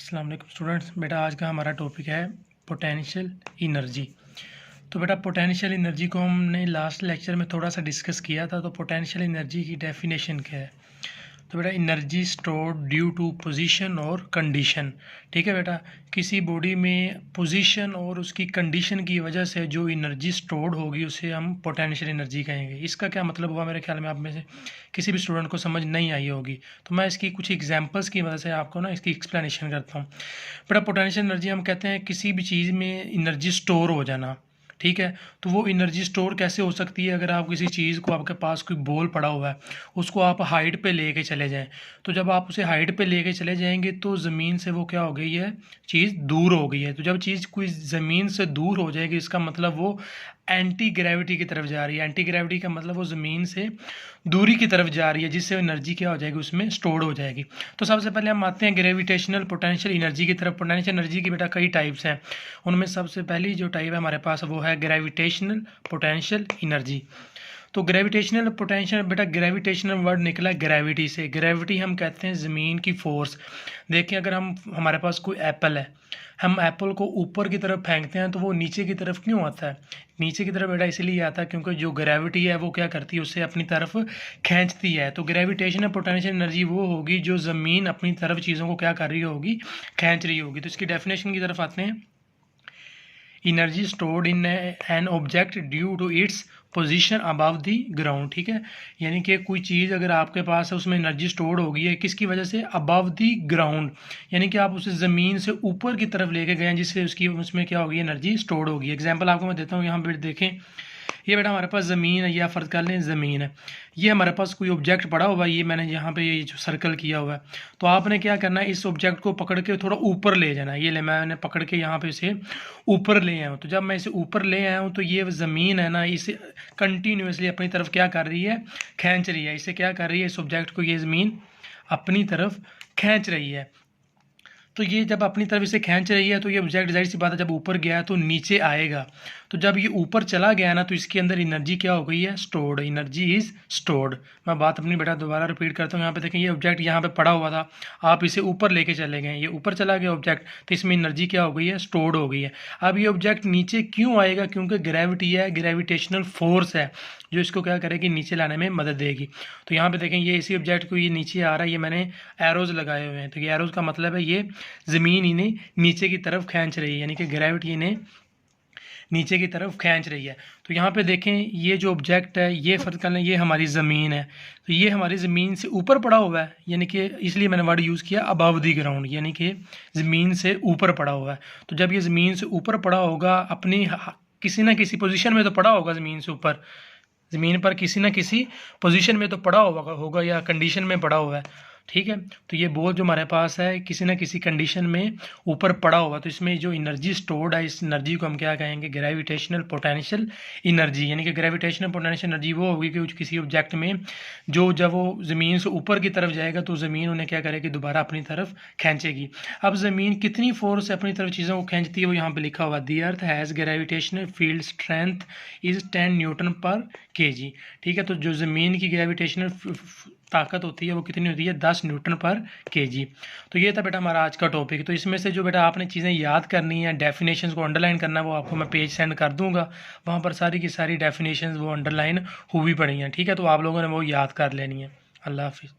अस्सलाम वालेकुम स्टूडेंट्स। बेटा आज का हमारा टॉपिक है पोटेंशियल एनर्जी। तो बेटा पोटेंशियल एनर्जी को हमने लास्ट लेक्चर में थोड़ा सा डिस्कस किया था। तो पोटेंशियल एनर्जी की डेफिनेशन क्या है? तो बेटा energy stored due to position और कंडीशन। ठीक है बेटा, किसी बॉडी में पोजीशन और उसकी कंडीशन की वजह से जो एनर्जी स्टोर्ड होगी उसे हम पोटेंशियल एनर्जी कहेंगे। इसका क्या मतलब हुआ? मेरे ख्याल में आप में से किसी भी स्टूडेंट को समझ नहीं आई होगी, तो मैं इसकी कुछ एग्जांपल्स की मदद से आपको ना इसकी एक्सप्लेनेशन करता हूँ। बेटा पोटेंशियल एनर्जी हम कहते हैं किसी भी चीज़ में एनर्जी स्टोर हो जाना। ठीक है, तो वो एनर्जी स्टोर कैसे हो सकती है? अगर आप किसी चीज़ को, आपके पास कोई बॉल पड़ा हुआ है, उसको आप हाइट पे लेके चले जाएं, तो जब आप उसे हाइट पे लेके चले जाएंगे तो ज़मीन से वो क्या हो गई है, चीज़ दूर हो गई है। तो जब चीज़ कोई ज़मीन से दूर हो जाएगी, इसका मतलब वो एंटी ग्रेविटी की तरफ जा रही है। एंटी ग्रेविटी का मतलब वो ज़मीन से दूरी की तरफ जा रही है, जिससे एनर्जी क्या हो जाएगी, उसमें स्टोर्ड हो जाएगी। तो सबसे पहले हम आते हैं ग्रेविटेशनल पोटेंशियल एनर्जी की तरफ। पोटेंशियल एनर्जी की बेटा कई टाइप्स हैं, उनमें सबसे पहली जो टाइप है हमारे पास वो है ग्रेविटेशनल पोटेंशियल एनर्जी। तो ग्रेविटेशनल पोटेंशियल, बेटा ग्रेविटेशनल वर्ड निकला ग्रेविटी से। ग्रेविटी हम कहते हैं ज़मीन की फोर्स। देखिए, अगर हमारे पास कोई एप्पल है, हम एप्पल को ऊपर की तरफ फेंकते हैं तो वो नीचे की तरफ क्यों आता है? नीचे की तरफ बेटा इसलिए आता है क्योंकि जो ग्रेविटी है वो क्या करती है, उससे अपनी तरफ खींचती है। तो ग्रेविटेशनल पोटेंशियल एनर्जी वो होगी जो ज़मीन अपनी तरफ चीज़ों को क्या कर रही होगी, खींच रही होगी। तो इसकी डेफिनेशन की तरफ आते हैं। Energy stored in an object due to its position above the ground. ठीक है, यानी कि कोई चीज़ अगर आपके पास है उसमें एनर्जी स्टोर्ड होगी है, किसकी वजह से? अबव द ग्राउंड, यानी कि आप उसे ज़मीन से ऊपर की तरफ लेके गए हैं, जिससे उसमें क्या होगी, एनर्जी स्टोर्ड होगी। एग्जांपल आपको मैं देता हूँ, यहाँ पर देखें, ये बेटा हमारे पास ज़मीन है, या फ़र्ज़ कर लें ज़मीन है, ये हमारे पास कोई ऑब्जेक्ट पड़ा हुआ है, ये मैंने यहाँ पे ये जो सर्कल किया हुआ है। तो आपने क्या करना है, इस ऑब्जेक्ट को पकड़ के थोड़ा ऊपर ले जाना है। ये ले, मैंने पकड़ के यहाँ पे इसे ऊपर ले आया हूँ। तो जब मैं इसे ऊपर ले आया हूँ तो ये ज़मीन है ना, इसे कंटिन्यूसली अपनी तरफ क्या कर रही है, खींच रही है। इसे क्या कर रही है, इस ऑब्जेक्ट को ये ज़मीन अपनी तरफ खींच रही है। तो ये जब अपनी तरफ इसे खींच रही है तो ये ऑब्जेक्ट, जाहिर सी बात है, जब ऊपर गया है तो नीचे आएगा। तो जब ये ऊपर चला गया ना, तो इसके अंदर एनर्जी क्या हो गई है, स्टोर्ड। Energy is stored. मैं बात अपनी बेटा दोबारा रिपीट करता हूँ। यहाँ पे देखें, ये ऑब्जेक्ट यहाँ पे पड़ा हुआ था, आप इसे ऊपर लेके चले गए, ये ऊपर चला गया ऑब्जेक्ट, तो इसमें एनर्जी क्या हो गई है, स्टोर्ड हो गई है। अब ये ऑब्जेक्ट नीचे क्यों आएगा? क्योंकि ग्रेविटी है, ग्रेविटेशनल फोर्स है जो इसको क्या करेगी, नीचे लाने में मदद देगी। तो यहाँ पे देखें, ये इसी ऑब्जेक्ट को ये नीचे आ रहा है, ये मैंने एरोज लगाए हुए हैं। तो ये एरोज का मतलब है ये ज़मीन इन्हें नीचे की तरफ खींच रही है, यानी कि ग्रेविटी इन्हें नीचे की तरफ खींच रही है। तो यहाँ पे देखें, ये जो ऑब्जेक्ट है, ये फ़र्ज़ कर लें ये हमारी ज़मीन है, तो ये हमारी ज़मीन से ऊपर पड़ा हुआ है, यानी कि इसलिए मैंने वर्ड यूज़ किया अबव द ग्राउंड, यानी कि ज़मीन से ऊपर पड़ा हुआ है। तो जब ये ज़मीन से ऊपर पड़ा होगा, अपनी किसी ना किसी पोजीशन में तो पड़ा होगा, ज़मीन से ऊपर, ज़मीन पर किसी ना किसी पोजीशन में तो पड़ा होगा या कंडीशन में पड़ा हुआ है। ठीक है, तो ये बॉल जो हमारे पास है किसी ना किसी कंडीशन में ऊपर पड़ा हुआ, तो इसमें जो एनर्जी स्टोर्ड है, इस एनर्जी को हम क्या कहेंगे, ग्रेविटेशनल पोटेंशियल एनर्जी। यानी कि ग्रेविटेशनल पोटेंशियल एनर्जी वो होगी कि किसी ऑब्जेक्ट में जब वो ज़मीन से ऊपर की तरफ जाएगा तो ज़मीन उन्हें क्या करेगी, दोबारा अपनी तरफ खींचेगी। अब ज़मीन कितनी फोर्स से अपनी तरफ चीज़ों को खींचती है, वो यहाँ पर लिखा हुआ, the earth has gravitational field strength is 10 newton per kg। ठीक है, तो जो ज़मीन की ग्रेविटेशनल ताकत होती है वो कितनी होती है, 10 न्यूटन पर kg। तो ये था बेटा हमारा आज का टॉपिक। तो इसमें से जो बेटा आपने चीज़ें याद करनी है, डेफिनेशंस को अंडरलाइन करना है, वो आपको मैं पेज सेंड कर दूंगा, वहाँ पर सारी की सारी डेफिनेशंस वो अंडरलाइन हुई पड़ी हैं। ठीक है, तो आप लोगों ने वो याद कर लेनी है। अल्लाह हाफिज़।